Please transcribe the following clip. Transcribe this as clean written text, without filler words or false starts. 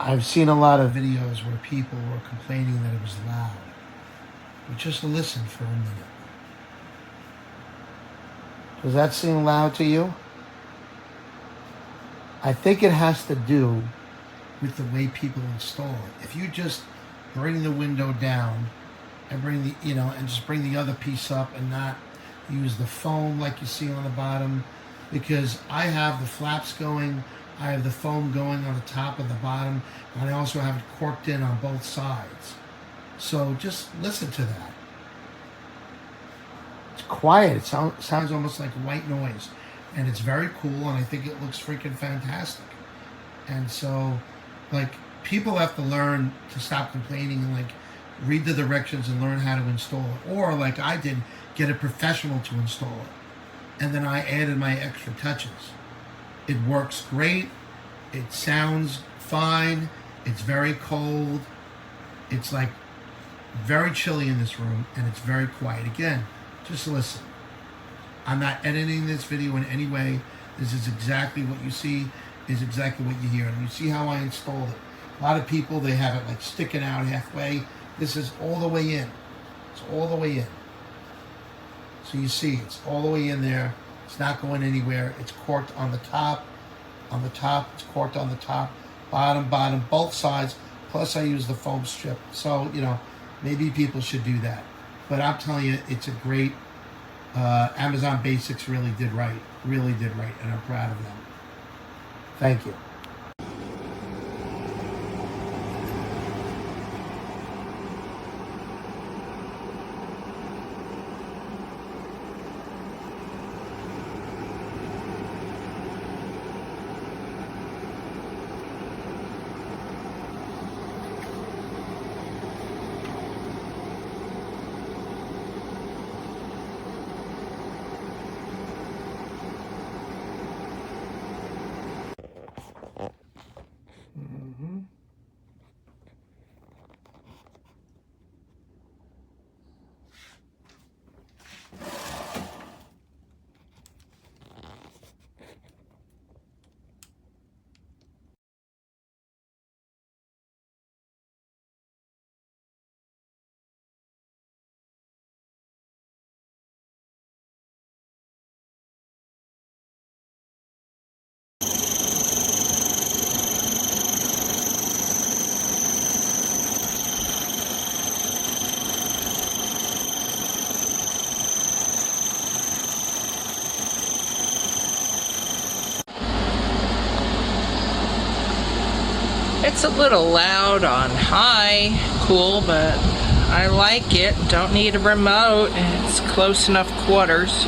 I've seen a lot of videos where people were complaining that it was loud. But just listen for a minute. Does that seem loud to you? I think it has to do with the way people install it. If you just bring the window down and bring the, and just bring the other piece up and not use the foam like you see on the bottom, because I have the flaps going, I have the foam going on the top and the bottom, and I also have it corked in on both sides. So just listen to that. It's quiet. It sounds almost like white noise. And it's very cool, and I think it looks freaking fantastic. And so, like, people have to learn to stop complaining and, like, read the directions and learn how to install it. Or, like I did, get a professional to install it. And then I added my extra touches. It works great. It sounds fine. It's very cold. It's, like, very chilly in this room, and it's very quiet. Again, just listen. I'm not editing this video in any way. This is exactly what you see, is exactly what you hear. And you see how I installed it. A lot of people, they have it like sticking out halfway. This is all the way in. It's all the way in. So you see, it's all the way in there. It's not going anywhere. It's corked on the top. On the top, it's corked on the top. Bottom, both sides. Plus I use the foam strip. So, maybe people should do that. But I'm telling you, it's a great... Amazon Basics really did right, and I'm proud of them. Thank you. It's a little loud on high, cool, but I like it. Don't need a remote. It's close enough quarters.